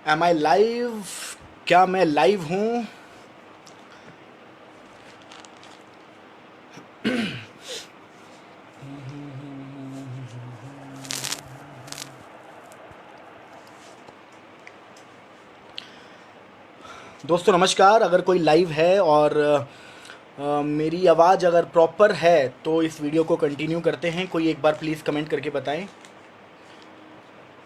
M आई live? क्या मैं live हूँ? दोस्तों नमस्कार। अगर कोई लाइव है और मेरी आवाज़ अगर प्रॉपर है तो इस वीडियो को कंटिन्यू करते हैं। कोई एक बार प्लीज़ कमेंट करके बताएं।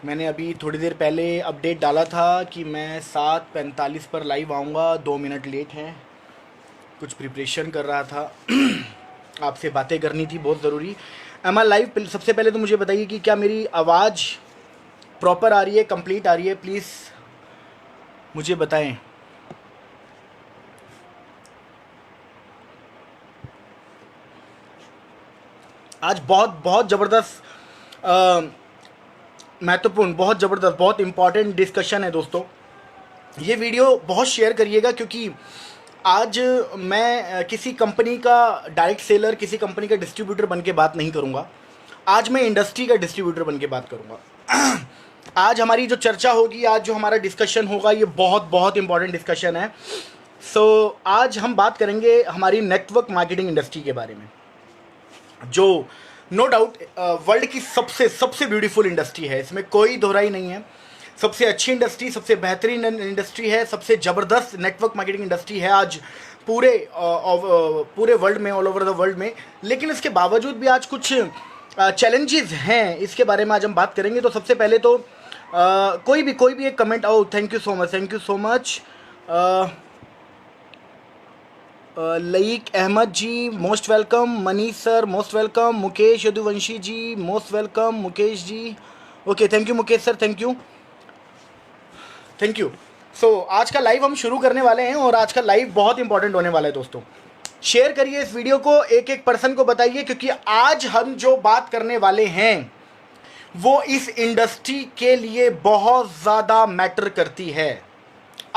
मैंने अभी थोड़ी देर पहले अपडेट डाला था कि मैं 7:45 पर लाइव आऊँगा। 2 मिनट लेट हैं, कुछ प्रिपरेशन कर रहा था। आपसे बातें करनी थी बहुत ज़रूरी। एम आई लाइव? सबसे पहले तो मुझे बताइए कि क्या मेरी आवाज़ प्रॉपर आ रही है, कंप्लीट आ रही है? प्लीज़ मुझे बताएं। आज बहुत बहुत ज़बरदस्त, महत्वपूर्ण, बहुत ज़बरदस्त, बहुत इम्पॉर्टेंट डिस्कशन है दोस्तों। ये वीडियो बहुत शेयर करिएगा क्योंकि आज मैं किसी कंपनी का डायरेक्ट सेलर, किसी कंपनी का डिस्ट्रीब्यूटर बन के बात नहीं करूँगा। आज मैं इंडस्ट्री का डिस्ट्रीब्यूटर बन के बात करूँगा। आज हमारी जो चर्चा होगी, आज जो हमारा डिस्कशन होगा, ये बहुत बहुत इंपॉर्टेंट डिस्कशन है। आज हम बात करेंगे हमारी नेटवर्क मार्केटिंग इंडस्ट्री के बारे में, जो नो डाउट वर्ल्ड की सबसे सबसे ब्यूटीफुल इंडस्ट्री है। इसमें कोई दोहराई नहीं है। सबसे अच्छी इंडस्ट्री, सबसे बेहतरीन इंडस्ट्री है, सबसे ज़बरदस्त नेटवर्क मार्केटिंग इंडस्ट्री है आज पूरे वर्ल्ड में, ऑल ओवर द वर्ल्ड में। लेकिन इसके बावजूद भी आज कुछ चैलेंजेस हैं, इसके बारे में आज हम बात करेंगे। तो सबसे पहले तो कोई भी एक comment. Oh thank you so much, thank you so much. Laeeq Ahmad ji most welcome, Manish sir most welcome, Mukesh Yaduvanshi ji most welcome, Mukesh ji. Okay, thank you Mukesh sir, thank you, thank you. आज का लाइव हम शुरू करने वाले हैं और आज का लाइव बहुत इंपॉर्टेंट होने वाला है दोस्तों। शेयर करिए इस वीडियो को, एक एक पर्सन को बताइए, क्योंकि आज हम जो बात करने वाले हैं वो इस इंडस्ट्री के लिए बहुत ज़्यादा मैटर करती है।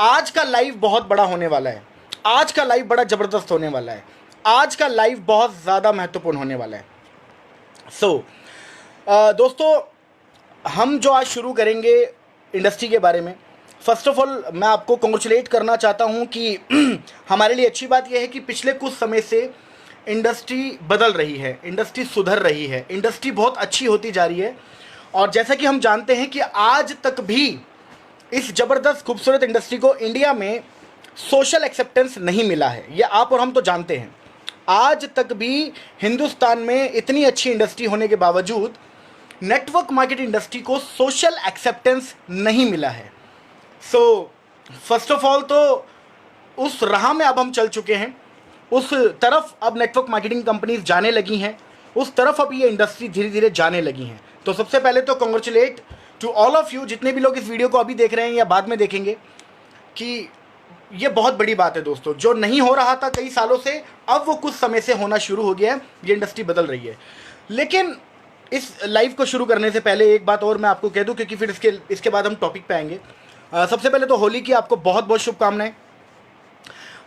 आज का लाइव बहुत बड़ा होने वाला है, आज का लाइव बड़ा ज़बरदस्त होने वाला है, आज का लाइव बहुत ज़्यादा महत्वपूर्ण होने वाला है। दोस्तों हम जो आज शुरू करेंगे इंडस्ट्री के बारे में, फर्स्ट ऑफ ऑल मैं आपको कॉन्ग्रेचुलेट करना चाहता हूं कि हमारे लिए अच्छी बात यह है कि पिछले कुछ समय से इंडस्ट्री बदल रही है, इंडस्ट्री सुधर रही है, इंडस्ट्री बहुत अच्छी होती जा रही है। और जैसा कि हम जानते हैं कि आज तक भी इस ज़बरदस्त खूबसूरत इंडस्ट्री को इंडिया में सोशल एक्सेप्टेंस नहीं मिला है। ये आप और हम तो जानते हैं। आज तक भी हिंदुस्तान में इतनी अच्छी इंडस्ट्री होने के बावजूद नेटवर्क मार्केट इंडस्ट्री को सोशल एक्सेप्टेंस नहीं मिला है। फर्स्ट ऑफ ऑल तो उस राह में अब हम चल चुके हैं, उस तरफ अब नेटवर्क मार्केटिंग कंपनीज जाने लगी हैं, उस तरफ अब ये इंडस्ट्री धीरे धीरे जाने लगी हैं। तो सबसे पहले तो congratulate to all of you, जितने भी लोग इस वीडियो को अभी देख रहे हैं या बाद में देखेंगे, कि ये बहुत बड़ी बात है दोस्तों। जो नहीं हो रहा था कई सालों से, अब वो कुछ समय से होना शुरू हो गया है, ये इंडस्ट्री बदल रही है। लेकिन इस लाइव को शुरू करने से पहले एक बात और मैं आपको कह दूं, क्योंकि फिर इसके बाद हम टॉपिक पे आएंगे। सबसे पहले तो होली की आपको बहुत बहुत शुभकामनाएं।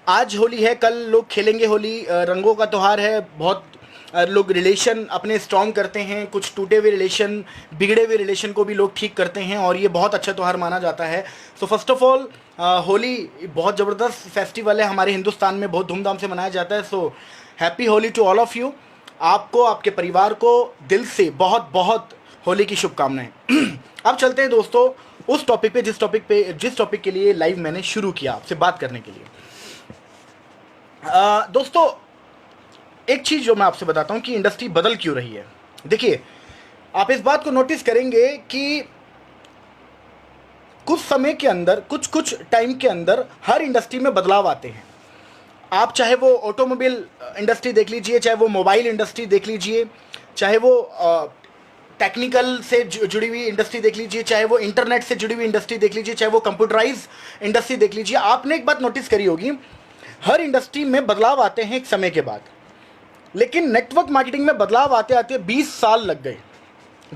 आज होली है, कल लोग खेलेंगे होली, रंगों का त्यौहार है। बहुत लोग रिलेशन अपने स्ट्रॉन्ग करते हैं, कुछ टूटे हुए रिलेशन, बिगड़े हुए रिलेशन को भी लोग ठीक करते हैं, और ये बहुत अच्छा त्यौहार माना जाता है। फर्स्ट ऑफ ऑल होली बहुत ज़बरदस्त फेस्टिवल है, हमारे हिंदुस्तान में बहुत धूमधाम से मनाया जाता है। Happy Holi to all of you. आपको, आपके परिवार को दिल से बहुत बहुत होली की शुभकामनाएं। अब चलते हैं दोस्तों उस टॉपिक पे, जिस टॉपिक के लिए लाइव मैंने शुरू किया आपसे बात करने के लिए। दोस्तों एक चीज़ जो मैं आपसे बताता हूँ कि इंडस्ट्री बदल क्यों रही है। देखिए, आप इस बात को नोटिस करेंगे कि कुछ समय के अंदर, कुछ टाइम के अंदर हर इंडस्ट्री में बदलाव आते हैं। आप चाहे वो ऑटोमोबाइल इंडस्ट्री देख लीजिए, चाहे वो मोबाइल इंडस्ट्री देख लीजिए, चाहे वो टेक्निकल से जुड़ी हुई इंडस्ट्री देख लीजिए, चाहे वो इंटरनेट से जुड़ी हुई इंडस्ट्री देख लीजिए, चाहे वो कंप्यूटराइज इंडस्ट्री देख लीजिए। आपने एक बात नोटिस करी होगी, हर इंडस्ट्री में बदलाव आते हैं एक समय के बाद। लेकिन नेटवर्क मार्केटिंग में बदलाव आते आते 20 साल लग गए,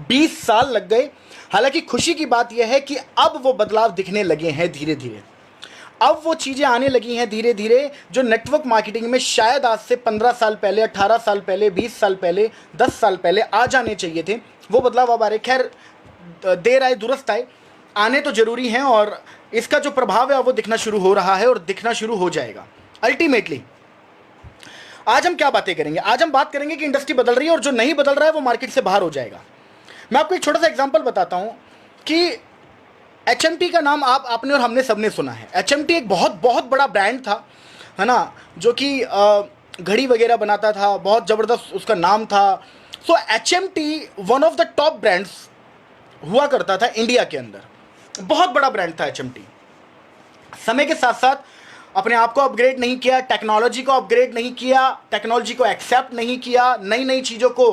20 साल लग गए। हालांकि खुशी की बात यह है कि अब वो बदलाव दिखने लगे हैं धीरे धीरे। अब वो चीज़ें आने लगी हैं धीरे धीरे जो नेटवर्क मार्केटिंग में शायद आज से 15 साल पहले, 18 साल पहले, 20 साल पहले, 10 साल पहले आ जाने चाहिए थे। वो बदलाव अब आ रहे। खैर, देर आए दुरुस्त आए। आने तो ज़रूरी हैं और इसका जो प्रभाव है वो दिखना शुरू हो रहा है और दिखना शुरू हो जाएगा। अल्टीमेटली आज हम क्या बातें करेंगे? आज हम बात करेंगे कि इंडस्ट्री बदल रही है और जो नहीं बदल रहा है वो मार्केट से बाहर हो जाएगा। मैं आपको एक छोटा सा एग्जांपल बताता हूं कि HMT का नाम आपने और हमने सबने सुना है। HMT एक बहुत बहुत बड़ा ब्रांड था, है ना, जो कि घड़ी वगैरह बनाता था, बहुत ज़बरदस्त उसका नाम था। सो HMT one of the top brands हुआ करता था इंडिया के अंदर, बहुत बड़ा ब्रांड था HMT। समय के साथ साथ अपने आप को अपग्रेड नहीं किया, टेक्नोलॉजी को अपग्रेड नहीं किया, टेक्नोलॉजी को एक्सेप्ट नहीं किया, नई नई चीज़ों को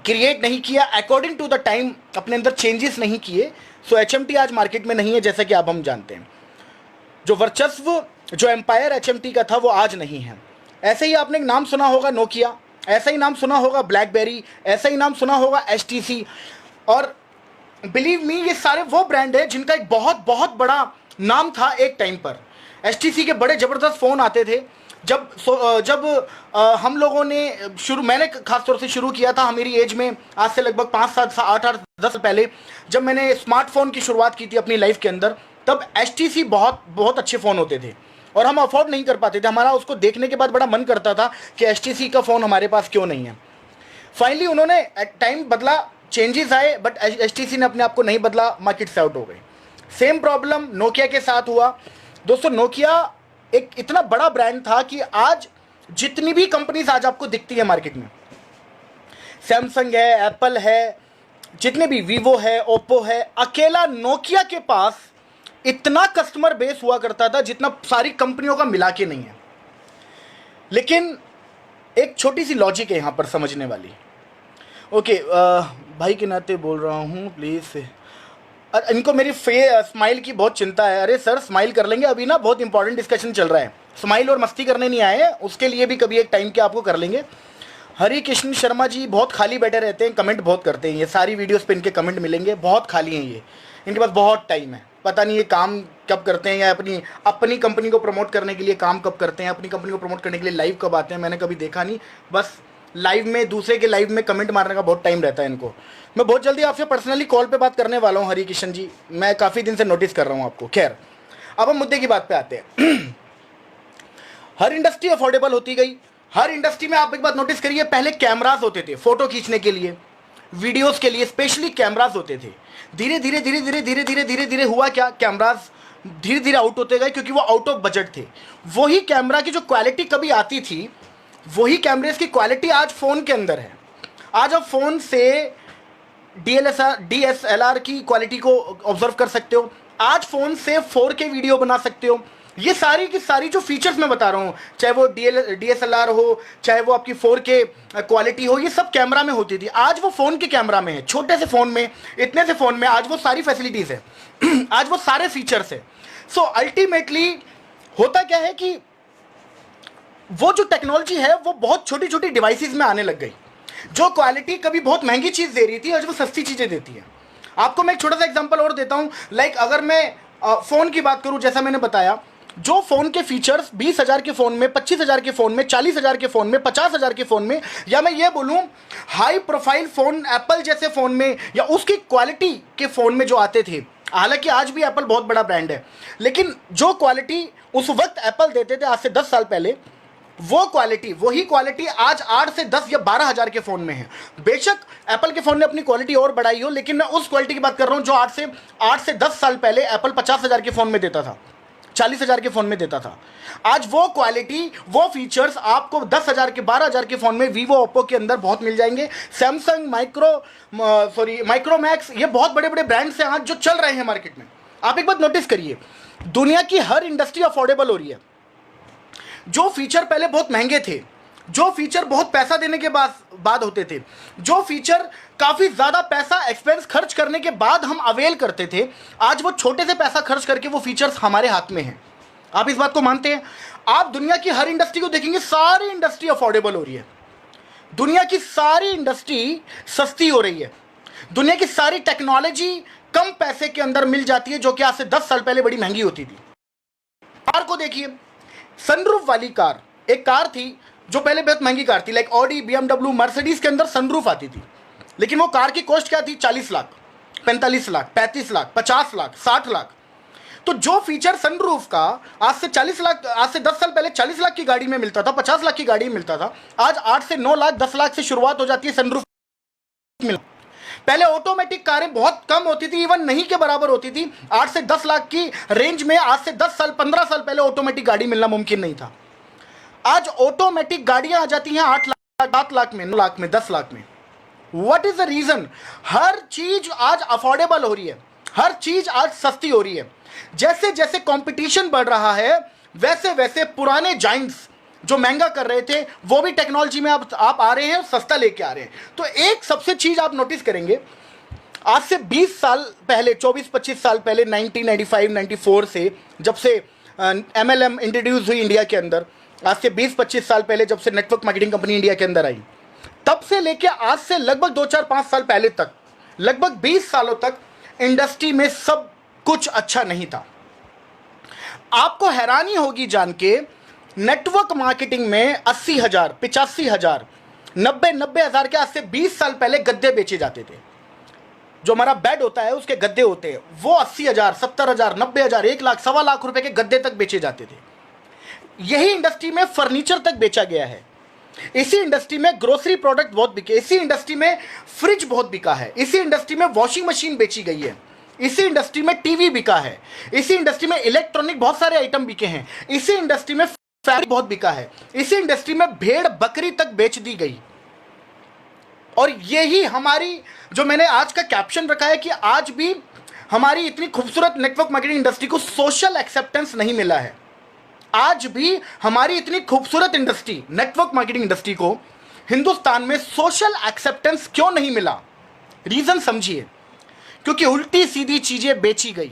क्रिएट नहीं किया, अकॉर्डिंग टू द टाइम अपने अंदर चेंजेस नहीं किए। सो HMT आज मार्केट में नहीं है, जैसा कि आप हम जानते हैं। जो वर्चस्व, जो एम्पायर HMT का था वो आज नहीं है। ऐसे ही आपने एक नाम सुना होगा नोकिया, ऐसा ही नाम सुना होगा ब्लैकबेरी, ऐसा ही नाम सुना होगा HTC। और बिलीव मी, ये सारे वो ब्रांड है जिनका एक बहुत बहुत बड़ा नाम था एक टाइम पर। HTC के बड़े ज़बरदस्त फ़ोन आते थे। जब हम लोगों ने मैंने खास तौर से शुरू किया था मेरी एज में, आज से लगभग 5 7 8 8 10 पहले, जब मैंने स्मार्टफोन की शुरुआत की थी अपनी लाइफ के अंदर, तब HTC बहुत बहुत अच्छे फ़ोन होते थे और हम अफोर्ड नहीं कर पाते थे। हमारा उसको देखने के बाद बड़ा मन करता था कि HTC का फ़ोन हमारे पास क्यों नहीं है। फाइनली उन्होंने टाइम बदला, चेंजेस आए, बट HTC ने अपने आप को नहीं बदला, मार्केट से आउट हो गए। सेम प्रॉब्लम नोकिया के साथ हुआ। दोस्तों, नोकिया एक इतना बड़ा ब्रांड था कि आज जितनी भी कंपनीज आज आपको दिखती है मार्केट में, सैमसंग है, एप्पल है, जितने भी वीवो है, ओप्पो है, अकेला नोकिया के पास इतना कस्टमर बेस हुआ करता था जितना सारी कंपनियों का मिला के नहीं है। लेकिन एक छोटी सी लॉजिक है यहां पर समझने वाली। ओके, भाई के नाते बोल रहा हूं, प्लीज़। इनको मेरी स्माइल की बहुत चिंता है। अरे सर, स्माइल कर लेंगे, अभी ना बहुत इंपॉर्टेंट डिस्कशन चल रहा है। स्माइल और मस्ती करने नहीं आए हैं, उसके लिए भी कभी एक टाइम के आपको कर लेंगे। हरि कृष्ण शर्मा जी बहुत खाली बैठे रहते हैं, कमेंट बहुत करते हैं। ये सारी वीडियोस पे इनके कमेंट मिलेंगे, बहुत खाली हैं ये, इनके पास बहुत टाइम है। पता नहीं ये काम कब करते हैं या अपनी कंपनी को प्रमोट करने के लिए काम कब करते हैं, अपनी कंपनी को प्रमोट करने के लिए लाइव कब आते हैं, मैंने कभी देखा नहीं। बस लाइव में, दूसरे के लाइव में कमेंट मारने का बहुत टाइम रहता है इनको। मैं बहुत जल्दी आपसे पर्सनली कॉल पे बात करने वाला हूँ हरि किशन जी, मैं काफ़ी दिन से नोटिस कर रहा हूँ आपको। खैर, अब हम मुद्दे की बात पे आते हैं। हर इंडस्ट्री अफोर्डेबल होती गई। हर इंडस्ट्री में आप एक बात नोटिस करिए, पहले कैमराज होते थे फोटो खींचने के लिए, वीडियोस के लिए स्पेशली कैमराज होते थे। धीरे धीरे धीरे धीरे धीरे धीरे धीरे धीरे हुआ क्या, कैमराज धीरे धीरे आउट होते गए क्योंकि वो आउट ऑफ बजट थे। वही कैमरा की जो क्वालिटी कभी आती थी, वही कैमरेज की क्वालिटी आज फ़ोन के अंदर है। आज आप फ़ोन से DSLR की क्वालिटी को ऑब्जर्व कर सकते हो। आज फ़ोन से 4K वीडियो बना सकते हो। ये सारी की सारी जो फीचर्स मैं बता रहा हूँ, चाहे वो DSLR हो, चाहे वो आपकी 4K क्वालिटी हो, ये सब कैमरा में होती थी। आज वो फ़ोन के कैमरा में है, छोटे से फ़ोन में, इतने से फ़ोन में आज वो सारी फैसिलिटीज़ है। आज वो सारे फीचर्स है। सो अल्टीमेटली होता क्या है कि वो जो टेक्नोलॉजी है वो बहुत छोटी छोटी डिवाइसेस में आने लग गई। जो क्वालिटी कभी बहुत महंगी चीज़ दे रही थी, आज वो सस्ती चीज़ें देती है। आपको मैं एक छोटा सा एग्जांपल और देता हूँ। लाइक अगर मैं फ़ोन की बात करूँ, जैसा मैंने बताया, जो फ़ोन के फीचर्स 20,000 के फ़ोन में, 25,000 के फ़ोन में, 40,000 के फ़ोन में, 50,000 के फ़ोन में, या मैं ये बोलूँ हाई प्रोफाइल फ़ोन एप्पल जैसे फ़ोन में या उसकी क्वालिटी के फ़ोन में जो आते थे, हालांकि आज भी एप्पल बहुत बड़ा ब्रांड है, लेकिन जो क्वालिटी उस वक्त एप्पल देते थे आज से 10 साल पहले, वही क्वालिटी आज 8 से 10 या 12,000 के फ़ोन में है। बेशक एप्पल के फ़ोन ने अपनी क्वालिटी और बढ़ाई हो, लेकिन मैं उस क्वालिटी की बात कर रहा हूँ जो 8 से 10 साल पहले एप्पल 50,000 के फ़ोन में देता था, 40,000 के फ़ोन में देता था। आज वो क्वालिटी, वो फीचर्स आपको 10,000 के, 12,000 के फ़ोन में वीवो, ओप्पो के अंदर बहुत मिल जाएंगे। सैमसंग, माइक्रोमैक्स, ये बहुत बड़े बड़े ब्रांड्स हैं आज जो चल रहे हैं मार्केट में। आप एक बात नोटिस करिए, दुनिया की हर इंडस्ट्री अफोर्डेबल हो रही है। जो फीचर पहले बहुत महंगे थे, जो फीचर बहुत पैसा देने के बाद होते थे, जो फीचर काफ़ी ज़्यादा पैसा एक्सपेंस खर्च करने के बाद हम अवेल करते थे, आज वो छोटे से पैसा खर्च करके वो फीचर्स हमारे हाथ में हैं। आप इस बात को मानते हैं? आप दुनिया की हर इंडस्ट्री को देखेंगे, सारी इंडस्ट्री अफोर्डेबल हो रही है। दुनिया की सारी इंडस्ट्री सस्ती हो रही है। दुनिया की सारी टेक्नोलॉजी कम पैसे के अंदर मिल जाती है, जो कि आज से 10 साल पहले बड़ी महंगी होती थी। कार को देखिए, सनरूफ वाली कार, एक कार थी जो पहले बहुत महंगी कार थी, लाइक ऑडी, BMW, मर्सिडीज के अंदर सनरूफ आती थी, लेकिन वो कार की कॉस्ट क्या थी? 40 लाख। 45 लाख, 35 लाख, 50 लाख, 60 लाख। तो जो फीचर सनरूफ का आज से 10 साल पहले 40 लाख की गाड़ी में मिलता था, 50 लाख की गाड़ी में मिलता था, आज 8 से 9 लाख, 10 लाख से शुरुआत हो जाती है सनरूफ मिलना। पहले ऑटोमेटिक कारें बहुत कम होती थी, इवन नहीं के बराबर होती थी। 8 से 10 लाख की रेंज में आज से 10 साल 15 साल पहले ऑटोमेटिक गाड़ी मिलना मुमकिन नहीं था। आज ऑटोमेटिक गाड़ियां आ जाती हैं 8 लाख, 7 लाख में, 9 लाख में, 10 लाख में। What is the reason? हर चीज आज अफोर्डेबल हो रही है, हर चीज आज सस्ती हो रही है। जैसे जैसे कंपटीशन बढ़ रहा है वैसे वैसे पुराने जाइंट्स जो महंगा कर रहे थे वो भी टेक्नोलॉजी में आप आ रहे हैं, सस्ता लेके आ रहे हैं। तो एक सबसे चीज आप नोटिस करेंगे, आज से 20 साल पहले, 24-25 साल पहले, 1995-94 से जब से MLM इंट्रोड्यूस हुई इंडिया के अंदर, आज से 20-25 साल पहले जब से नेटवर्क मार्केटिंग कंपनी इंडिया के अंदर आई, तब से लेके आज से लगभग 2-4-5 साल पहले तक, लगभग 20 सालों तक इंडस्ट्री में सब कुछ अच्छा नहीं था। आपको हैरानी होगी जान के, नेटवर्क मार्केटिंग में 80,000, 85,000, 90,000 के आज से 20 साल पहले गद्दे बेचे जाते थे। जो हमारा बेड होता है उसके गद्दे होते हैं, वो 80,000, 70,000, 90,000, 1 लाख, सवा लाख रुपए के गद्दे तक बेचे जाते थे। यही इंडस्ट्री में फर्नीचर तक बेचा गया है। इसी इंडस्ट्री में ग्रोसरी प्रोडक्ट बहुत बिके, इसी इंडस्ट्री में फ्रिज बहुत बिका है, इसी इंडस्ट्री में वॉशिंग मशीन बेची गई है, इसी इंडस्ट्री में टीवी बिका है, इसी इंडस्ट्री में इलेक्ट्रॉनिक बहुत सारे आइटम बिके हैं, इसी इंडस्ट्री में फैब्रिक बहुत बिका है, इसी इंडस्ट्री में भेड़ बकरी तक बेच दी गई। और यही हमारी, जो मैंने आज का कैप्शन रखा है कि आज भी हमारी इतनी खूबसूरत नेटवर्क मार्केटिंग इंडस्ट्री को सोशल एक्सेप्टेंस नहीं मिला है। आज भी हमारी इतनी खूबसूरत इंडस्ट्री, नेटवर्क मार्केटिंग इंडस्ट्री को हिंदुस्तान में सोशल एक्सेप्टेंस क्यों नहीं मिला? रीजन समझिए, क्योंकि उल्टी सीधी चीजें बेची गई,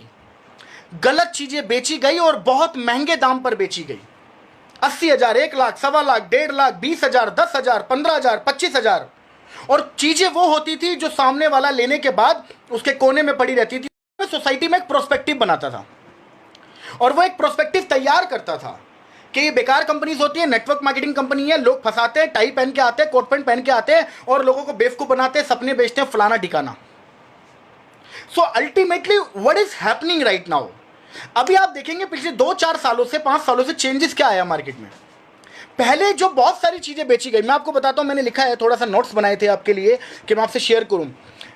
गलत चीजें बेची गई और बहुत महंगे दाम पर बेची गई। 80,000, 1 लाख, सवा लाख, 1.5 लाख, 20,000, 10,000, 15,000, 25,000। और चीजें वो होती थी जो सामने वाला लेने के बाद उसके कोने में पड़ी रहती थी। मैं सोसाइटी में एक प्रोस्पेक्टिव बनाता था और वो एक प्रोस्पेक्टिव तैयार करता था कि ये बेकार कंपनीज होती है, नेटवर्क मार्केटिंग कंपनी है, लोग फंसाते हैं, टाई पहन के आते हैं, कोट पैंट पहन के आते हैं और लोगों को बेवकूफ बनाते हैं, सपने बेचते हैं, फलाना ठिकाना। So ultimately what is happening right now? अभी आप देखेंगे पिछले 2-4 सालों से, 5 सालों से चेंजेस क्या आया मार्केट में। पहले जो बहुत सारी चीजें बेची गई, मैं आपको बताता हूं, मैंने लिखा है, थोड़ा सा नोट्स बनाए थे आपके लिए कि मैं आपसे शेयर करूं।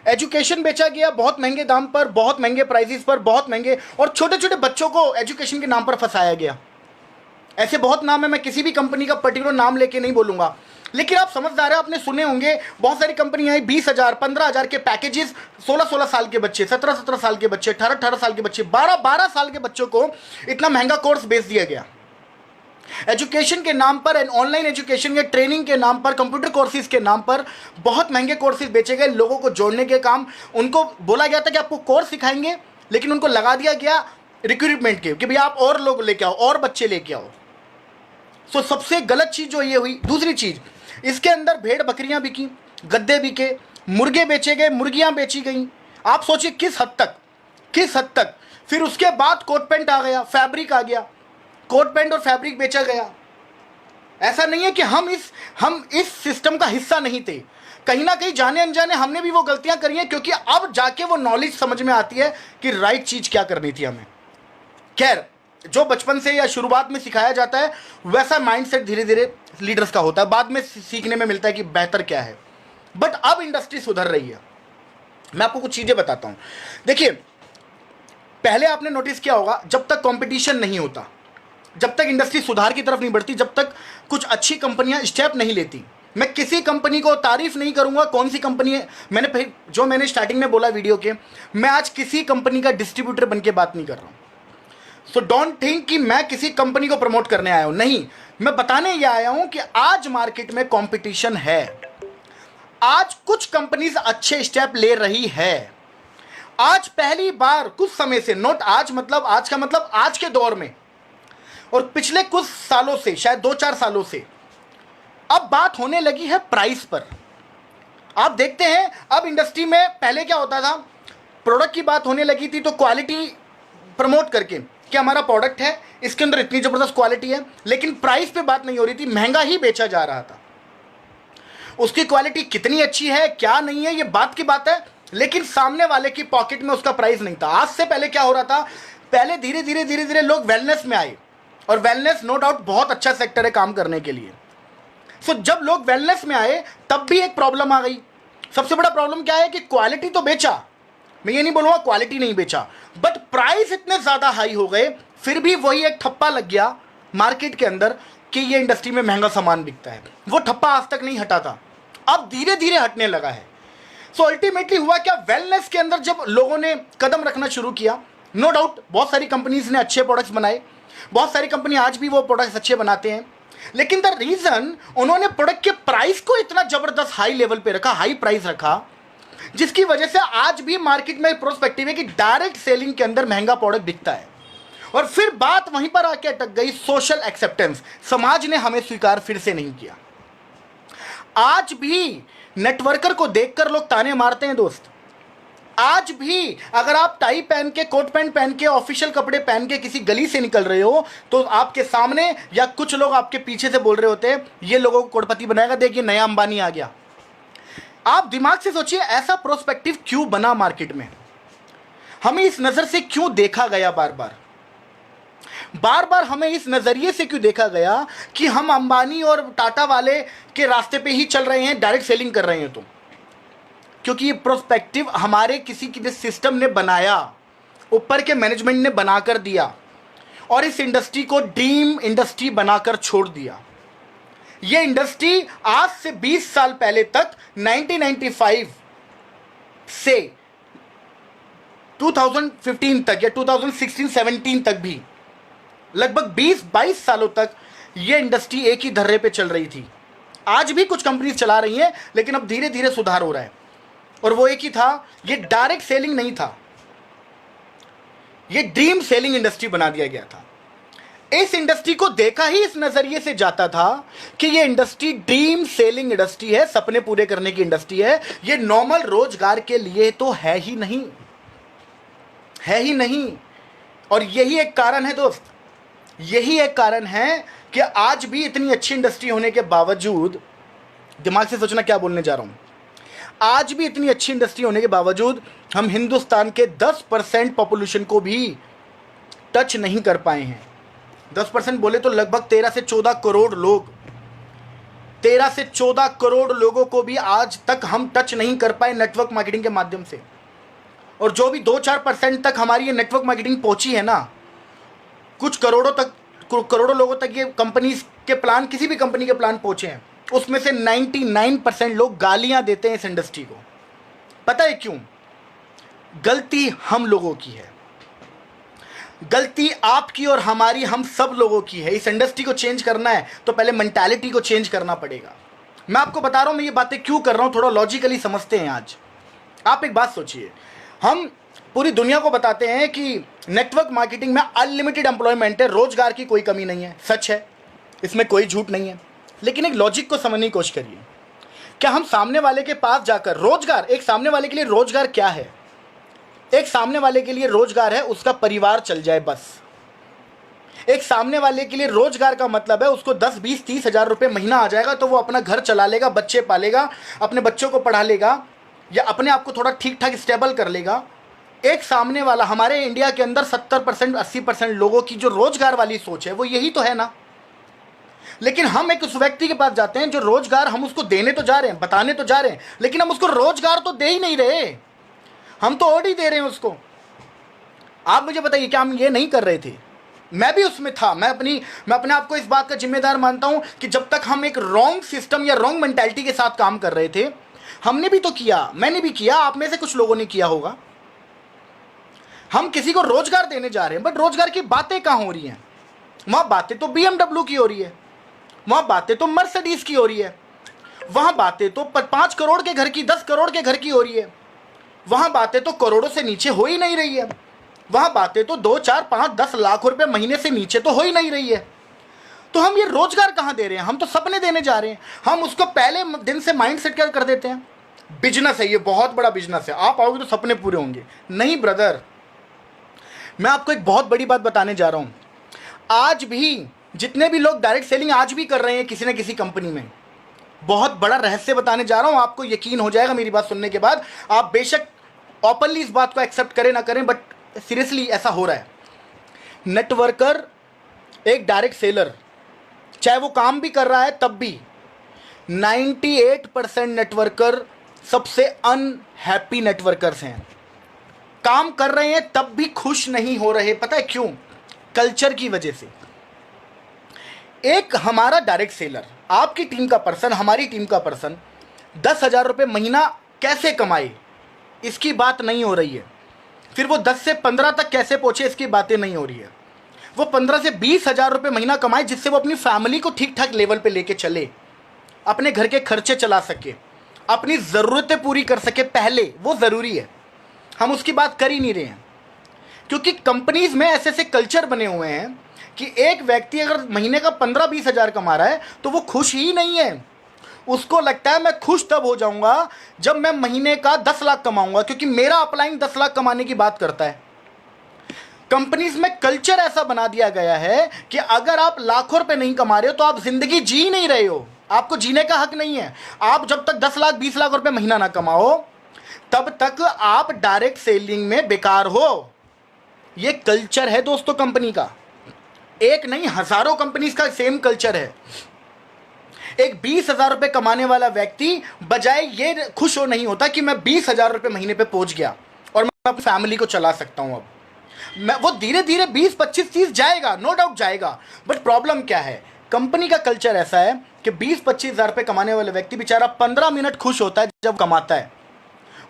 एजुकेशन बेचा गया बहुत महंगे दाम पर, बहुत महंगे प्राइसेस पर, बहुत महंगे, और छोटे छोटे बच्चों को एजुकेशन के नाम पर फंसाया गया। ऐसे बहुत नाम है, मैं किसी भी कंपनी का पर्टिकुलर नाम लेके नहीं बोलूंगा, लेकिन आप समझदार हैं, आपने सुने होंगे बहुत सारी कंपनियां आई, 20,000, 15,000 के पैकेजेस, 16-16 साल के बच्चे, 17-17 साल के बच्चे, 18-18 साल के बच्चे, 12-12 साल के बच्चों को इतना महंगा कोर्स बेच दिया गया। एजुकेशन के नाम पर, ऑनलाइन एजुकेशन के ट्रेनिंग के नाम पर, कंप्यूटर कोर्सेज के नाम पर बहुत महंगे कोर्सेज बेचे गए। लोगों को जोड़ने के काम, उनको बोला गया था कि आपको कोर्स सिखाएंगे, लेकिन उनको लगा दिया गया रिक्रूटमेंट के कि भैया आप और लोग लेके आओ, और बच्चे लेके आओ। सो सबसे गलत चीज जो ये हुई। दूसरी चीज, इसके अंदर भेड़ बकरियां बिकी, गद्दे बिके, मुर्गे बेचे गए, मुर्गियां बेची गई। आप सोचिए किस हद तक। फिर उसके बाद कोट पैंट आ गया, फैब्रिक आ गया, कोट पैंट और फैब्रिक बेचा गया। ऐसा नहीं है कि हम इस सिस्टम का हिस्सा नहीं थे, कहीं ना कहीं जाने अनजाने हमने भी वो गलतियां करी हैं, क्योंकि अब जाके वो नॉलेज समझ में आती है कि राइट चीज क्या करनी थी हमें। खैर, जो बचपन से या शुरुआत में सिखाया जाता है वैसा माइंडसेट धीरे धीरे लीडर्स का होता है, बाद में सीखने में मिलता है कि बेहतर क्या है। बट अब इंडस्ट्री सुधर रही है। मैं आपको कुछ चीजें बताता हूं। देखिए, पहले आपने नोटिस किया होगा, जब तक कंपटीशन नहीं होता, जब तक इंडस्ट्री सुधार की तरफ नहीं बढ़ती, जब तक कुछ अच्छी कंपनियां स्टेप नहीं लेती, मैं किसी कंपनी को तारीफ नहीं करूंगा कौन सी कंपनी है, मैंने स्टार्टिंग में बोला वीडियो के, मैं आज किसी कंपनी का डिस्ट्रीब्यूटर बन के बात नहीं कर रहा हूं। सो डोंट थिंक कि मैं किसी कंपनी को प्रमोट करने आया हूं, नहीं, मैं बताने ये आया हूं कि आज मार्केट में कंपटीशन है। आज कुछ कंपनीज अच्छे स्टेप ले रही है। आज पहली बार कुछ समय से, नोट आज मतलब आज का मतलब आज के दौर में, और पिछले कुछ सालों से, शायद 2-4 सालों से, अब बात होने लगी है प्राइस पर। आप देखते हैं अब इंडस्ट्री में पहले क्या होता था, प्रोडक्ट की बात होने लगी थी तो क्वालिटी प्रमोट करके कि हमारा प्रोडक्ट है, इसके अंदर इतनी जबरदस्त क्वालिटी है, लेकिन प्राइस पे बात नहीं हो रही थी, महंगा ही बेचा जा रहा था। उसकी क्वालिटी कितनी अच्छी है क्या नहीं है ये बात की बात है, लेकिन सामने वाले की पॉकेट में उसका प्राइस नहीं था। आज से पहले क्या हो रहा था, पहले धीरे धीरे लोग वेलनेस में आए, और वेलनेस नो डाउट बहुत अच्छा सेक्टर है काम करने के लिए। सो जब लोग वेलनेस में आए तब भी एक प्रॉब्लम आ गई। सबसे बड़ा प्रॉब्लम क्या है कि क्वालिटी तो बेचा, मैं ये नहीं बोलूँगा क्वालिटी नहीं बेचा, बट प्राइस इतने ज़्यादा हाई हो गए, फिर भी वही एक ठप्पा लग गया मार्केट के अंदर कि ये इंडस्ट्री में महंगा सामान बिकता है। वो ठप्पा आज तक नहीं हटा था, अब धीरे धीरे हटने लगा है। सो अल्टीमेटली हुआ क्या, वेलनेस के अंदर जब लोगों ने कदम रखना शुरू किया, नो डाउट बहुत सारी कंपनीज ने अच्छे प्रोडक्ट्स बनाए, बहुत सारी कंपनी आज भी वो प्रोडक्ट्स अच्छे बनाते हैं, लेकिन द रीजन उन्होंने प्रोडक्ट के प्राइस को इतना जबरदस्त हाई लेवल पे रखा, हाई प्राइस रखा, जिसकी वजह से आज भी मार्केट में प्रोस्पेक्टिव है कि डायरेक्ट सेलिंग के अंदर महंगा प्रोडक्ट बिकता है। और फिर बात वहीं पर आके अटक गई, सोशल एक्सेप्टेंस। समाज ने हमें स्वीकार फिर से नहीं किया। आज भी नेटवर्कर को देखकर लोग ताने मारते हैं दोस्त। आज भी अगर आप टाई पहन के, कोट पैंट पहन के, ऑफिशियल कपड़े पहन के किसी गली से निकल रहे हो तो आपके सामने या कुछ लोग आपके पीछे से बोल रहे होते हैं ये लोगों को करोड़पति बनाएगा, देखिए नया अंबानी आ गया। आप दिमाग से सोचिए ऐसा प्रोस्पेक्टिव क्यों बना मार्केट में, हमें इस नजर से क्यों देखा गया, बार बार हमें इस नजरिए से क्यों देखा गया कि हम अंबानी और टाटा वाले के रास्ते पे ही चल रहे हैं, डायरेक्ट सेलिंग कर रहे हैं। तो क्योंकि ये प्रोस्पेक्टिव हमारे किसी सिस्टम ने बनाया, ऊपर के मैनेजमेंट ने बनाकर दिया, और इस इंडस्ट्री को ड्रीम इंडस्ट्री बनाकर छोड़ दिया। ये इंडस्ट्री आज से 20 साल पहले तक 1995 से 2015 तक या 2016-17 तक भी लगभग 20-22 सालों तक ये इंडस्ट्री एक ही धर्रे पे चल रही थी। आज भी कुछ कंपनीज चला रही हैं, लेकिन अब धीरे धीरे सुधार हो रहा है, और वो एक ही था, ये डायरेक्ट सेलिंग नहीं था, ये ड्रीम सेलिंग इंडस्ट्री बना दिया गया था। इस इंडस्ट्री को देखा ही इस नजरिए से जाता था कि ये इंडस्ट्री ड्रीम सेलिंग इंडस्ट्री है, सपने पूरे करने की इंडस्ट्री है, ये नॉर्मल रोजगार के लिए तो है ही नहीं, है ही नहीं। और यही एक कारण है दोस्त, यही एक कारण है कि आज भी इतनी अच्छी इंडस्ट्री होने के बावजूद, दिमाग से सोचना क्या बोलने जा रहा हूं, आज भी इतनी अच्छी इंडस्ट्री होने के बावजूद हम हिंदुस्तान के 10% पॉपुलेशन को भी टच नहीं कर पाए हैं। 10% बोले तो लगभग 13 से 14 करोड़ लोग, 13 से 14 करोड़ लोगों को भी आज तक हम टच नहीं कर पाए नेटवर्क मार्केटिंग के माध्यम से। और जो भी 2-4% तक हमारी ये नेटवर्क मार्केटिंग पहुंची है ना, कुछ करोड़ों लोगों तक ये कंपनीज के प्लान, किसी भी कंपनी के प्लान पहुंचे हैं, उसमें से 99% लोग गालियां देते हैं इस इंडस्ट्री को। पता है क्यों? गलती हम लोगों की है, गलती आपकी और हमारी, हम सब लोगों की है। इस इंडस्ट्री को चेंज करना है तो पहले मेंटालिटी को चेंज करना पड़ेगा। मैं आपको बता रहा हूं मैं ये बातें क्यों कर रहा हूं, थोड़ा लॉजिकली समझते हैं। आज आप एक बात सोचिए, हम पूरी दुनिया को बताते हैं कि नेटवर्क मार्केटिंग में अनलिमिटेड एम्प्लॉयमेंट है, रोजगार की कोई कमी नहीं है, सच है, इसमें कोई झूठ नहीं है। लेकिन एक लॉजिक को समझने की कोशिश करिए, क्या हम सामने वाले के पास जाकर रोजगार, एक सामने वाले के लिए रोजगार क्या है? एक सामने वाले के लिए रोजगार है उसका परिवार चल जाए, बस। एक सामने वाले के लिए रोजगार का मतलब है उसको 10, 20, 30 हजार रुपये महीना आ जाएगा तो वो अपना घर चला लेगा, बच्चे पालेगा, अपने बच्चों को पढ़ा लेगा, या अपने आप को थोड़ा ठीक ठाक स्टेबल कर लेगा। एक सामने वाला, हमारे इंडिया के अंदर 70%, 80% लोगों की जो रोजगार वाली सोच है वो यही तो है ना। लेकिन हम एक उस व्यक्ति के पास जाते हैं जो रोजगार, हम उसको देने तो जा रहे हैं, बताने तो जा रहे हैं, लेकिन हम उसको रोजगार तो दे ही नहीं रहे, हम तो ऑर्डर ही दे रहे हैं उसको। आप मुझे बताइए, क्या हम ये नहीं कर रहे थे? मैं भी उसमें था। मैं अपने आप को इस बात का जिम्मेदार मानता हूं कि जब तक हम एक रॉन्ग सिस्टम या रॉन्ग मेंटालिटी के साथ काम कर रहे थे, हमने भी तो किया, मैंने भी किया, आप में से कुछ लोगों ने किया होगा। हम किसी को रोजगार देने जा रहे हैं, बट रोजगार की बातें कहां हो रही हैं? वहां बातें तो BMW की हो रही है, वहां बातें तो मर्सिडीज की हो रही है, वहां बातें तो 5 करोड़ के घर की, 10 करोड़ के घर की हो रही है, वहां बातें तो करोड़ों से नीचे हो ही नहीं रही है, वहां बातें तो 2, 4, 5, 10 लाख रुपए महीने से नीचे तो हो ही नहीं रही है। तो हम ये रोजगार कहां दे रहे हैं? हम तो सपने देने जा रहे हैं। हम उसको पहले दिन से माइंड सेट कर देते हैं, बिजनेस है, ये बहुत बड़ा बिजनेस है, आप आओगे तो सपने पूरे होंगे। नहीं ब्रदर, मैं आपको एक बहुत बड़ी बात बताने जा रहा हूं। आज भी जितने भी लोग डायरेक्ट सेलिंग आज भी कर रहे हैं किसी न किसी कंपनी में, बहुत बड़ा रहस्य बताने जा रहा हूं, आपको यकीन हो जाएगा मेरी बात सुनने के बाद। आप बेशक ओपनली इस बात को एक्सेप्ट करें ना करें, बट सीरियसली ऐसा हो रहा है। नेटवर्कर एक डायरेक्ट सेलर, चाहे वो काम भी कर रहा है तब भी 98% नेटवर्कर सबसे अनहैप्पी नेटवर्कर्स हैं। काम कर रहे हैं तब भी खुश नहीं हो रहे। पता है क्यों? कल्चर की वजह से। एक हमारा डायरेक्ट सेलर, आपकी टीम का पर्सन, हमारी टीम का पर्सन 10,000 रुपये महीना कैसे कमाए, इसकी बात नहीं हो रही है। फिर वो 10 से 15 तक कैसे पहुंचे, इसकी बातें नहीं हो रही है। वो 15 से 20,000 रुपये महीना कमाए, जिससे वो अपनी फैमिली को ठीक ठाक लेवल पे लेके चले, अपने घर के खर्चे चला सके, अपनी ज़रूरतें पूरी कर सके। पहले वो ज़रूरी है, हम उसकी बात कर ही नहीं रहे हैं। क्योंकि कंपनीज में ऐसे ऐसे कल्चर बने हुए हैं कि एक व्यक्ति अगर महीने का 15-20 हज़ार कमा रहा है तो वो खुश ही नहीं है। उसको लगता है मैं खुश तब हो जाऊंगा जब मैं महीने का 10 लाख कमाऊंगा, क्योंकि मेरा अपलाइन 10 लाख कमाने की बात करता है। कंपनीज में कल्चर ऐसा बना दिया गया है कि अगर आप लाखों रुपए नहीं कमा रहे हो तो आप जिंदगी जी नहीं रहे हो, आपको जीने का हक नहीं है। आप जब तक 10 लाख 20 लाख रुपए महीना ना कमाओ तब तक आप डायरेक्ट सेलिंग में बेकार हो। ये कल्चर है दोस्तों कंपनी का। एक नहीं, हजारों कंपनीज का सेम कल्चर है। एक 20,000 रुपये कमाने वाला व्यक्ति बजाय ये खुश हो नहीं होता कि मैं 20,000 रुपये महीने पे पहुंच गया और मैं अपनी फैमिली को चला सकता हूं। अब मैं वो धीरे धीरे 20, 25, 30 जाएगा, नो डाउट जाएगा। बट प्रॉब्लम क्या है? कंपनी का कल्चर ऐसा है कि 20-25 हज़ार रुपये कमाने वाला व्यक्ति बेचारा 15 मिनट खुश होता है जब कमाता है।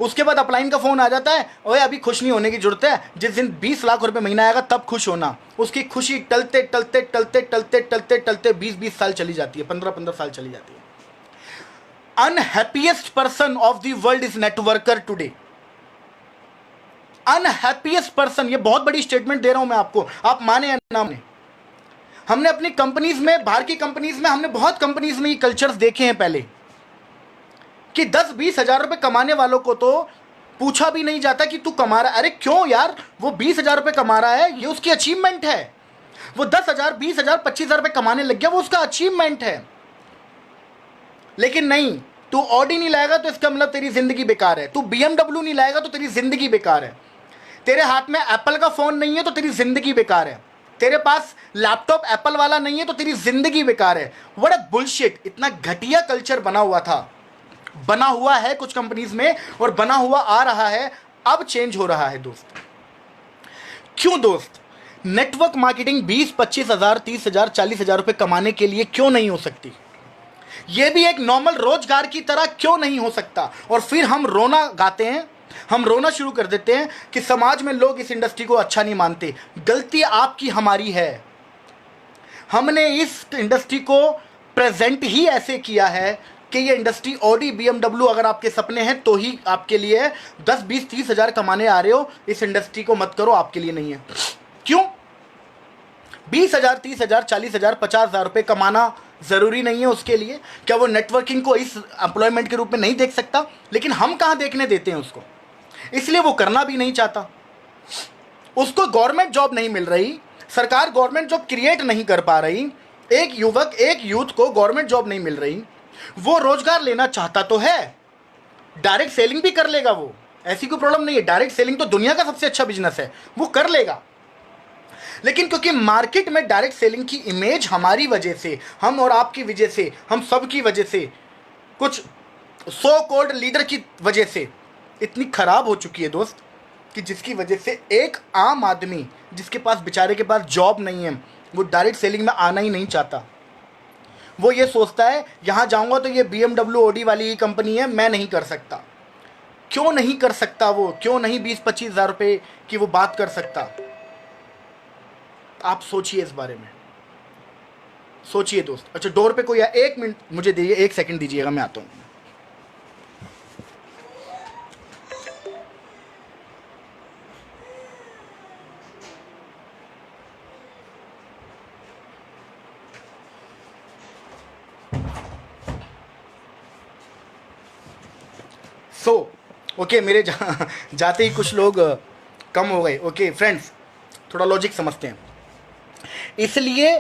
उसके बाद अपलाइन का फ़ोन आ जाता है, ओए अभी खुश नहीं होने की जरूरत है, जिस दिन 20 लाख रुपए महीना आएगा तब खुश होना। उसकी खुशी टलते टलते टलते टलते टलते टलते 20-20 साल चली जाती है, 15-15 साल चली जाती है। Unhappiest person of the world is networker today. Unhappiest person, ये बहुत बड़ी स्टेटमेंट दे रहा हूं मैं आपको, आप माने या ना माने। हमने अपनी कंपनीज में, बाहर की कंपनीज में, हमने बहुत कंपनीज में ये कल्चर्स देखे हैं पहले कि 10-20 हज़ार रुपये कमाने वालों को तो पूछा भी नहीं जाता कि तू कमा रहा है। अरे क्यों यार, वो 20,000 रुपये कमा रहा है, ये उसकी अचीवमेंट है। वो 10,000, 20,000, 25,000 रुपये कमाने लग गया, वो उसका अचीवमेंट है। लेकिन नहीं, तू ऑडी नहीं लाएगा तो इसका मतलब तेरी जिंदगी बेकार है। तू BMW नहीं लाएगा तो तेरी जिंदगी बेकार है। तेरे हाथ में एप्पल का फोन नहीं है तो तेरी जिंदगी बेकार है। तेरे पास लैपटॉप एप्पल वाला नहीं है तो तेरी जिंदगी बेकार है। What a bullshit. इतना घटिया कल्चर बना हुआ था, बना हुआ है कुछ कंपनीज में, और बना हुआ आ रहा है, अब चेंज हो रहा है दोस्त। क्यों दोस्त? नेटवर्क मार्केटिंग 20-25 हज़ार, 30 हज़ार, 40 हज़ार रुपये कमाने के लिए क्यों नहीं हो सकती? यह भी एक नॉर्मल रोजगार की तरह क्यों नहीं हो सकता? और फिर हम रोना गाते हैं, हम रोना शुरू कर देते हैं कि समाज में लोग इस इंडस्ट्री को अच्छा नहीं मानते। गलती आपकी, हमारी है। हमने इस इंडस्ट्री को प्रेजेंट ही ऐसे किया है कि ये इंडस्ट्री, ऑडी, BMW अगर आपके सपने हैं तो ही आपके लिए है। 10, 20, 30 हज़ार कमाने आ रहे हो, इस इंडस्ट्री को मत करो, आपके लिए नहीं है। क्यों? 20 हज़ार, 30 हज़ार, 40 हज़ार, 50 हज़ार रुपये कमाना ज़रूरी नहीं है उसके लिए? क्या वो नेटवर्किंग को इस एम्प्लॉयमेंट के रूप में नहीं देख सकता? लेकिन हम कहाँ देखने देते हैं उसको, इसलिए वो करना भी नहीं चाहता। उसको गवर्नमेंट जॉब नहीं मिल रही, सरकार गवर्नमेंट जॉब क्रिएट नहीं कर पा रही, एक युवक, एक यूथ को गवर्नमेंट जॉब नहीं मिल रही। वो रोजगार लेना चाहता तो है, डायरेक्ट सेलिंग भी कर लेगा वो, ऐसी कोई प्रॉब्लम नहीं है। डायरेक्ट सेलिंग तो दुनिया का सबसे अच्छा बिजनेस है, वो कर लेगा। लेकिन क्योंकि मार्केट में डायरेक्ट सेलिंग की इमेज हमारी वजह से, हम और आपकी वजह से, हम सब की वजह से, कुछ सो कॉल्ड लीडर की वजह से इतनी खराब हो चुकी है दोस्त, कि जिसकी वजह से एक आम आदमी जिसके पास, बेचारे के पास जॉब नहीं है, वो डायरेक्ट सेलिंग में आना ही नहीं चाहता। वो ये सोचता है यहाँ जाऊँगा तो ये BMW, ऑडी वाली ही कंपनी है, मैं नहीं कर सकता। क्यों नहीं कर सकता वो? क्यों नहीं 20-25 हज़ार रुपये की वो बात कर सकता? आप सोचिए इस बारे में, सोचिए दोस्त। अच्छा, डोर पे कोई है? 1 मिनट मुझे दीजिए, 1 सेकंड दीजिएगा, मैं आता हूँ। ओके, मेरे जाते ही कुछ लोग कम हो गए। ओके फ्रेंड्स, थोड़ा लॉजिक समझते हैं। इसलिए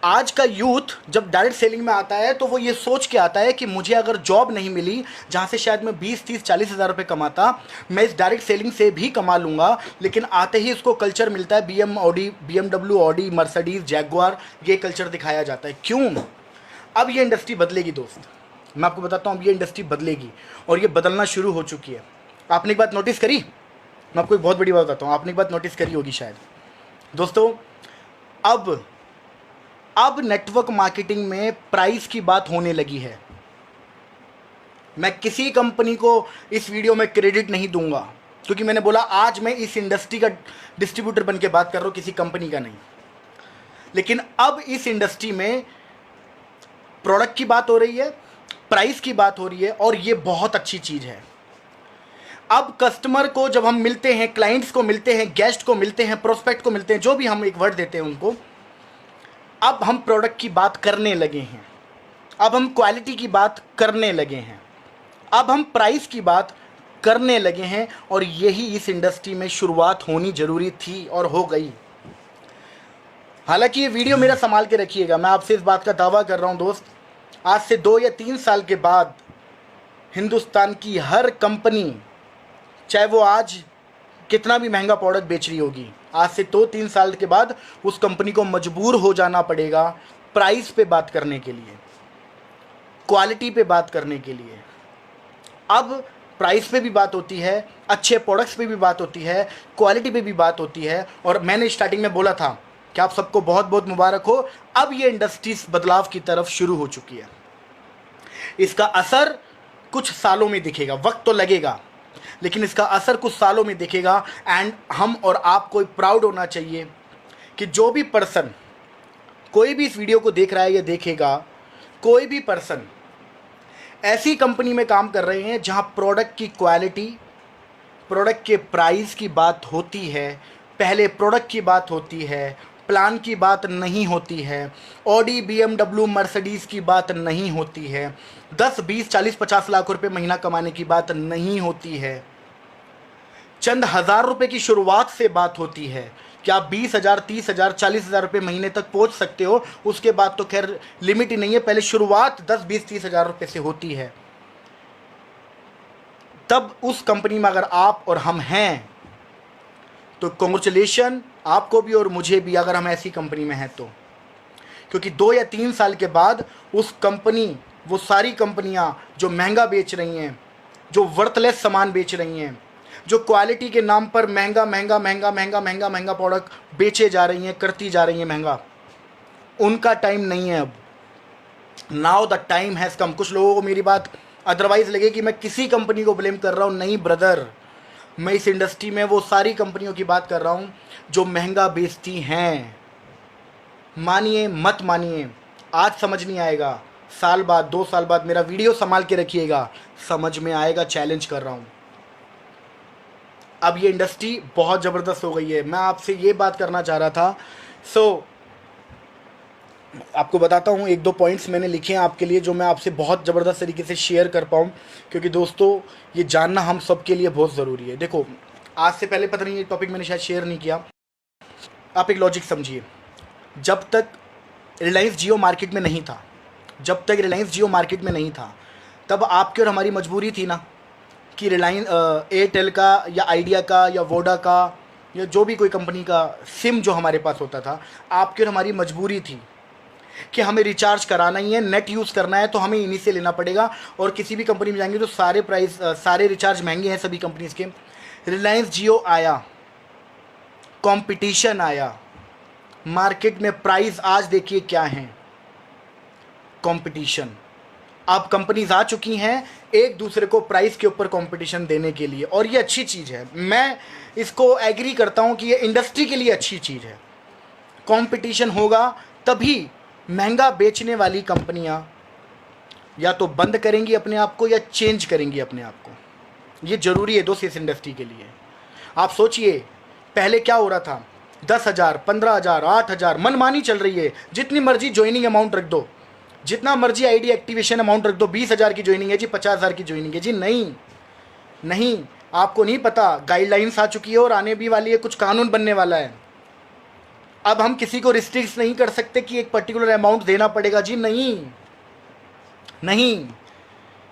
आज का यूथ जब डायरेक्ट सेलिंग में आता है तो वो ये सोच के आता है कि मुझे अगर जॉब नहीं मिली जहाँ से शायद मैं 20-30-40 हज़ार रुपये कमाता, मैं इस डायरेक्ट सेलिंग से भी कमा लूँगा। लेकिन आते ही उसको कल्चर मिलता है BMW, ऑडी, मर्सिडीज़, जैगुआर, ये कल्चर दिखाया जाता है। क्यों? अब ये इंडस्ट्री बदलेगी दोस्त, मैं आपको बताता हूँ, अब ये इंडस्ट्री बदलेगी और ये बदलना शुरू हो चुकी है। आपने एक बात नोटिस करी, मैं आपको एक बहुत बड़ी बात बताता हूँ, आपने एक बात नोटिस करी होगी शायद दोस्तों, अब नेटवर्क मार्केटिंग में प्राइस की बात होने लगी है। मैं किसी कंपनी को इस वीडियो में क्रेडिट नहीं दूंगा, क्योंकि मैंने बोला आज मैं इस इंडस्ट्री का डिस्ट्रीब्यूटर बन के बात कर रहा हूँ, किसी कंपनी का नहीं। लेकिन अब इस इंडस्ट्री में प्रोडक्ट की बात हो रही है, प्राइस की बात हो रही है, और ये बहुत अच्छी चीज़ है। अब कस्टमर को जब हम मिलते हैं, क्लाइंट्स को मिलते हैं, गेस्ट को मिलते हैं, प्रोस्पेक्ट को मिलते हैं, जो भी हम एक वर्ड देते हैं उनको, अब हम प्रोडक्ट की बात करने लगे हैं, अब हम क्वालिटी की बात करने लगे हैं, अब हम प्राइस की बात करने लगे हैं। और यही इस इंडस्ट्री में शुरुआत होनी ज़रूरी थी और हो गई। हालांकि ये वीडियो मेरा संभाल के रखिएगा, मैं आपसे इस बात का दावा कर रहा हूँ दोस्त, आज से 2 या 3 साल के बाद हिंदुस्तान की हर कंपनी, चाहे वो आज कितना भी महंगा प्रोडक्ट बेच रही होगी, आज से 2-3 साल के बाद उस कंपनी को मजबूर हो जाना पड़ेगा प्राइस पे बात करने के लिए, क्वालिटी पे बात करने के लिए। अब प्राइस पे भी बात होती है, अच्छे प्रोडक्ट्स पे भी बात होती है, क्वालिटी पे भी बात होती है। और मैंने स्टार्टिंग में बोला था कि आप सबको बहुत बहुत मुबारक हो, अब ये इंडस्ट्री बदलाव की तरफ शुरू हो चुकी है। इसका असर कुछ सालों में दिखेगा, वक्त तो लगेगा, लेकिन इसका असर कुछ सालों में दिखेगा। एंड हम और आपको प्राउड होना चाहिए कि जो भी पर्सन, कोई भी इस वीडियो को देख रहा है या देखेगा, कोई भी पर्सन ऐसी कंपनी में काम कर रहे हैं जहां प्रोडक्ट की क्वालिटी, प्रोडक्ट के प्राइस की बात होती है, पहले प्रोडक्ट की बात होती है, प्लान की बात नहीं होती है, ऑडी, BMW, मर्सिडीज़ की बात नहीं होती है, 10, 20, 40, 50 लाख रुपए महीना कमाने की बात नहीं होती है, चंद हज़ार रुपए की शुरुआत से बात होती है कि आप 20,000, 30,000, 40,000 रुपये महीने तक पहुंच सकते हो। उसके बाद तो खैर लिमिट ही नहीं है, पहले शुरुआत 10, 20, 30,000 रुपये से होती है। तब उस कंपनी में अगर आप और हम हैं तो कॉन्ग्रेचुलेशन आपको भी और मुझे भी, अगर हम ऐसी कंपनी में हैं तो। क्योंकि 2 या 3 साल के बाद उस कंपनी, वो सारी कंपनियां जो महंगा बेच रही हैं, जो वर्थलेस सामान बेच रही हैं, जो क्वालिटी के नाम पर महंगा महंगा महंगा महंगा महंगा महंगा प्रोडक्ट बेचे जा रही हैं, करती जा रही हैं महंगा, उनका टाइम नहीं है अब। Now the time has come. कुछ लोगों को मेरी बात अदरवाइज लगे कि मैं किसी कंपनी को ब्लेम कर रहा हूँ, नहीं ब्रदर, मैं इस इंडस्ट्री में वो सारी कंपनियों की बात कर रहा हूँ जो महंगा बेचती हैं। मानिए मत मानिए, आज समझ नहीं आएगा, साल बाद, 2 साल बाद मेरा वीडियो संभाल के रखिएगा, समझ में आएगा, चैलेंज कर रहा हूँ। अब ये इंडस्ट्री बहुत ज़बरदस्त हो गई है। मैं आपसे ये बात करना चाह रहा था। आपको बताता हूँ, 1-2 पॉइंट्स मैंने लिखे हैं आपके लिए जो मैं आपसे बहुत ज़बरदस्त तरीके से शेयर कर पाऊँ, क्योंकि दोस्तों ये जानना हम सब के लिए बहुत ज़रूरी है। देखो, आज से पहले पता नहीं ये टॉपिक मैंने शायद शेयर नहीं किया। आप एक लॉजिक समझिए, जब तक रिलायंस जियो मार्केट में नहीं था, जब तक रिलायंस जियो मार्केट में नहीं था, तब आपकी और हमारी मजबूरी थी ना कि रिलायंस, एयरटेल का या आइडिया का या वोडा का या जो भी कोई कंपनी का सिम जो हमारे पास होता था, आपकी और हमारी मजबूरी थी कि हमें रिचार्ज कराना ही है, नेट यूज़ करना है तो हमें इन्हीं से लेना पड़ेगा। और किसी भी कंपनी में जाएंगे तो सारे रिचार्ज महंगे हैं सभी कंपनीज़ के। रिलायंस जियो आया, कंपटीशन आया, मार्केट में प्राइस आज देखिए क्या है, कंपटीशन। अब कंपनीज आ चुकी हैं एक दूसरे को प्राइस के ऊपर कंपटीशन देने के लिए, और ये अच्छी चीज़ है, मैं इसको एग्री करता हूँ कि ये इंडस्ट्री के लिए अच्छी चीज़ है। कंपटीशन होगा तभी महंगा बेचने वाली कंपनियां या तो बंद करेंगी अपने आप को या चेंज करेंगी अपने आप को। ये ज़रूरी है दोस्त इस इंडस्ट्री के लिए। आप सोचिए, पहले क्या हो रहा था, 10,000, 15,000, 8,000 मनमानी चल रही है, जितनी मर्जी ज्वाइनिंग अमाउंट रख दो, जितना मर्जी आईडी एक्टिवेशन अमाउंट रख दो, 20,000 की ज्वाइनिंग है जी, 50,000 की ज्वाइनिंग है जी। नहीं नहीं, आपको नहीं पता, गाइडलाइंस आ चुकी है और आने भी वाली है, कुछ कानून बनने वाला है। अब हम किसी को रिस्ट्रिक्ट नहीं कर सकते कि एक पर्टिकुलर अमाउंट देना पड़ेगा जी, नहीं नहीं।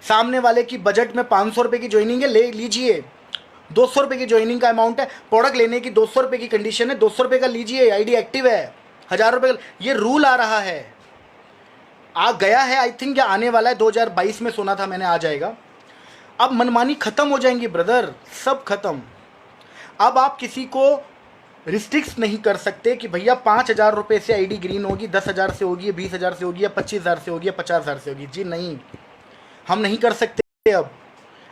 सामने वाले की बजट में 500 रुपये की ज्वाइनिंग है, ले लीजिए। 200 रुपये की ज्वाइनिंग का अमाउंट है, प्रोडक्ट लेने की 200 रुपये की कंडीशन है, 200 रुपये का लीजिए, आईडी एक्टिव है। 1000 रुपये का ये रूल आ रहा है, आ गया है आई थिंक, या आने वाला है 2022 में, सुना था मैंने आ जाएगा। अब मनमानी खत्म हो जाएंगी ब्रदर, सब खत्म। अब आप किसी को रिस्ट्रिक्ट नहीं कर सकते कि भैया 5,000 रुपये से आईडी ग्रीन होगी, 10,000 से होगी, 20,000 से होगी, या 25,000 से होगी, या 50,000 से होगी। जी नहीं, हम नहीं कर सकते अब।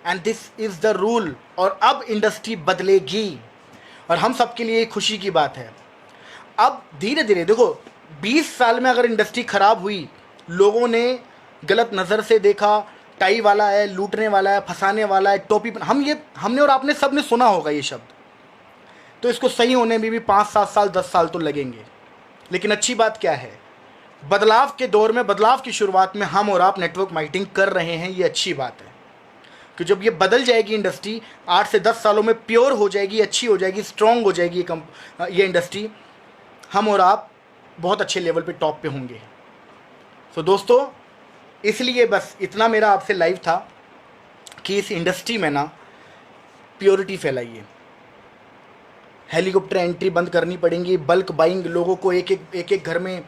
And this is the rule. और अब इंडस्ट्री बदलेगी, और हम सबके लिए खुशी की बात है। अब धीरे धीरे देखो, 20 साल में अगर इंडस्ट्री ख़राब हुई, लोगों ने गलत नज़र से देखा, टाई वाला है, लूटने वाला है, फंसाने वाला है, टोपी, हमने और आपने सब ने सुना होगा ये शब्द, तो इसको सही होने में भी 5-7 साल 10 साल तो लगेंगे। लेकिन अच्छी बात क्या है, बदलाव के दौर में, बदलाव की शुरुआत में हम और आप नेटवर्क मार्केटिंग कर रहे हैं, ये अच्छी बात है। कि जब ये बदल जाएगी इंडस्ट्री, 8 से 10 सालों में प्योर हो जाएगी, अच्छी हो जाएगी, स्ट्रॉन्ग हो जाएगी ये इंडस्ट्री, हम और आप बहुत अच्छे लेवल पे टॉप पे होंगे। तो दोस्तों, इसलिए बस इतना मेरा आपसे लाइव था कि इस इंडस्ट्री में ना प्योरिटी फैलाइए। हेलीकॉप्टर एंट्री बंद करनी पड़ेंगी, बल्क बाइंग, लोगों को एक एक घर में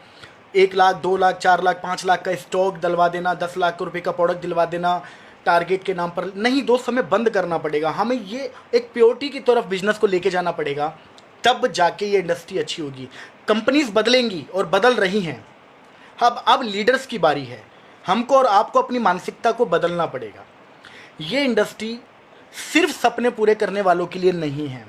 1 लाख 2 लाख 4 लाख 5 लाख का स्टॉक दिलवा देना, 10 लाख रुपए का प्रोडक्ट दिलवा देना टारगेट के नाम पर, नहीं दोस्त, हमें बंद करना पड़ेगा। हमें ये एक प्योरिटी की तरफ बिजनेस को लेके जाना पड़ेगा, तब जाके ये इंडस्ट्री अच्छी होगी। कंपनीज बदलेंगी और बदल रही हैं। अब लीडर्स की बारी है, हमको और आपको अपनी मानसिकता को बदलना पड़ेगा। ये इंडस्ट्री सिर्फ सपने पूरे करने वालों के लिए नहीं है,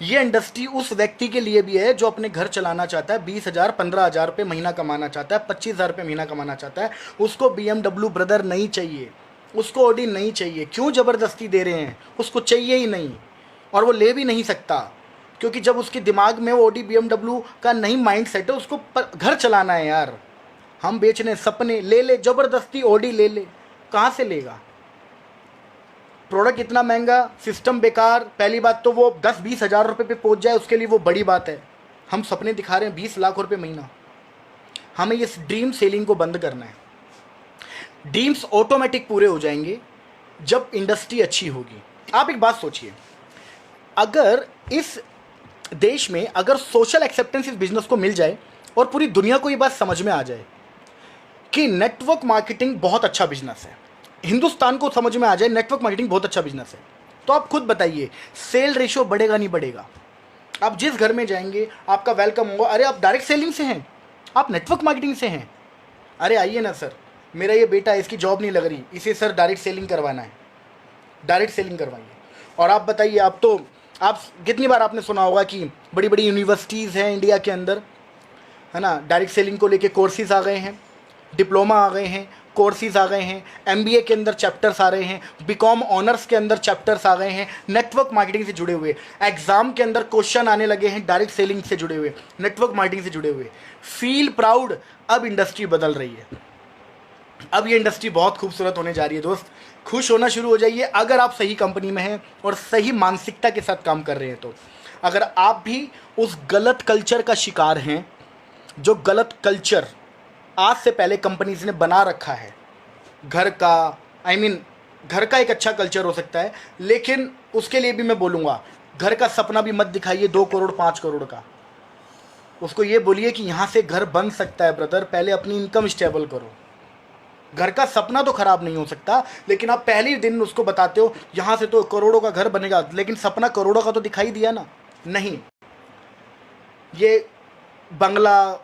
ये इंडस्ट्री उस व्यक्ति के लिए भी है जो अपने घर चलाना चाहता है, 20,000 15,000 रुपये महीना कमाना चाहता है, 25,000 रुपये महीना कमाना चाहता है। उसको BMW ब्रदर नहीं चाहिए, उसको ऑडी नहीं चाहिए। क्यों ज़बरदस्ती दे रहे हैं, उसको चाहिए ही नहीं, और वो ले भी नहीं सकता, क्योंकि जब उसके दिमाग में वो ऑडी BMW का नहीं माइंड सेट है, उसको घर चलाना है। यार हम बेच रहे हैं सपने, ले ज़बरदस्ती ऑडी ले ले, कहाँ से लेगा? प्रोडक्ट इतना महंगा, सिस्टम बेकार। पहली बात तो वो 10-20 हज़ार रुपये पे पहुंच जाए, उसके लिए वो बड़ी बात है। हम सपने दिखा रहे हैं 20 लाख रुपए महीना। हमें ये ड्रीम सेलिंग को बंद करना है। ड्रीम्स ऑटोमेटिक पूरे हो जाएंगे जब इंडस्ट्री अच्छी होगी। आप एक बात सोचिए, अगर इस देश में अगर सोशल एक्सेप्टेंस इस बिजनेस को मिल जाए और पूरी दुनिया को ये बात समझ में आ जाए कि नेटवर्क मार्केटिंग बहुत अच्छा बिजनेस है, हिंदुस्तान को समझ में आ जाए नेटवर्क मार्केटिंग बहुत अच्छा बिजनेस है, तो आप खुद बताइए सेल रेशियो बढ़ेगा नहीं बढ़ेगा? आप जिस घर में जाएंगे आपका वेलकम होगा। अरे आप डायरेक्ट सेलिंग से हैं, आप नेटवर्क मार्केटिंग से हैं, अरे आइए ना सर, मेरा ये बेटा है, इसकी जॉब नहीं लग रही, इसे सर डायरेक्ट सेलिंग करवाना है, डायरेक्ट सेलिंग करवाइए। और आप बताइए, आप कितनी बार आपने सुना होगा कि बड़ी बड़ी यूनिवर्सिटीज़ हैं इंडिया के अंदर, है ना, डायरेक्ट सेलिंग को लेके कोर्सेज आ गए हैं, डिप्लोमा आ गए हैं, कोर्सेज आ गए हैं, MBA के अंदर चैप्टर्स आ रहे हैं, BCom ऑनर्स के अंदर चैप्टर्स आ गए हैं नेटवर्क मार्केटिंग से जुड़े हुए। एग्जाम के अंदर क्वेश्चन आने लगे हैं डायरेक्ट सेलिंग से जुड़े हुए, नेटवर्क मार्केटिंग से जुड़े हुए। फील प्राउड, अब इंडस्ट्री बदल रही है, अब ये इंडस्ट्री बहुत खूबसूरत होने जा रही है। दोस्त खुश होना शुरू हो जाइए अगर आप सही कंपनी में हैं और सही मानसिकता के साथ काम कर रहे हैं। तो अगर आप भी उस गलत कल्चर का शिकार हैं, जो गलत कल्चर आज से पहले कंपनीज ने बना रखा है, घर का घर का एक अच्छा कल्चर हो सकता है, लेकिन उसके लिए भी मैं बोलूँगा घर का सपना भी मत दिखाइए 2 करोड़ 5 करोड़ का। उसको ये बोलिए कि यहाँ से घर बन सकता है ब्रदर, पहले अपनी इनकम स्टेबल करो। घर का सपना तो खराब नहीं हो सकता, लेकिन आप पहले दिन उसको बताते हो यहाँ से तो करोड़ों का घर बनेगा, लेकिन सपना करोड़ों का तो दिखाई दिया ना, नहीं। ये बंगला,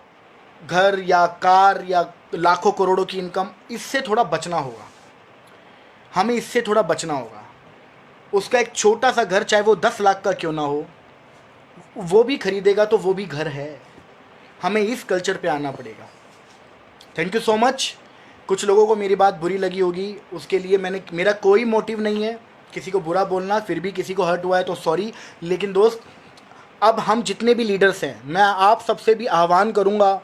घर या कार या लाखों करोड़ों की इनकम, इससे थोड़ा बचना होगा, हमें इससे थोड़ा बचना होगा। उसका एक छोटा सा घर, चाहे वो 10 लाख का क्यों ना हो, वो भी खरीदेगा तो वो भी घर है। हमें इस कल्चर पे आना पड़ेगा। Thank you so much. कुछ लोगों को मेरी बात बुरी लगी होगी, उसके लिए मेरा कोई मोटिव नहीं है किसी को बुरा बोलना, फिर भी किसी को हर्ट हुआ है तो सॉरी। लेकिन दोस्त, अब हम जितने भी लीडर्स हैं, मैं आप सबसे भी आह्वान करूंगा,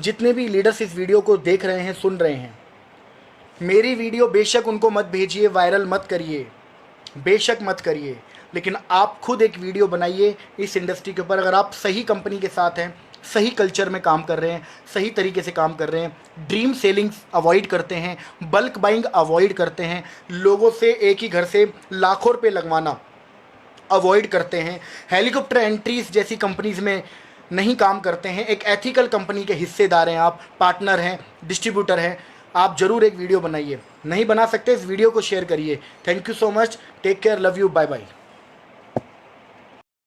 जितने भी लीडर्स इस वीडियो को देख रहे हैं, सुन रहे हैं, मेरी वीडियो बेशक उनको मत भेजिए, वायरल मत करिए, बेशक मत करिए, लेकिन आप खुद एक वीडियो बनाइए इस इंडस्ट्री के ऊपर। अगर आप सही कंपनी के साथ हैं, सही कल्चर में काम कर रहे हैं, सही तरीके से काम कर रहे हैं, ड्रीम सेलिंग्स अवॉइड करते हैं, बल्क बाइंग अवॉइड करते हैं, लोगों से एक ही घर से लाखों रुपये लगवाना अवॉइड करते हैं, हेलीकॉप्टर एंट्रीज जैसी कंपनीज़ में नहीं काम करते हैं, एक एथिकल कंपनी के हिस्सेदार हैं आप, पार्टनर हैं, डिस्ट्रीब्यूटर हैं, आप ज़रूर एक वीडियो बनाइए। नहीं बना सकते, इस वीडियो को शेयर करिए। Thank you so much, take care, love you, bye bye.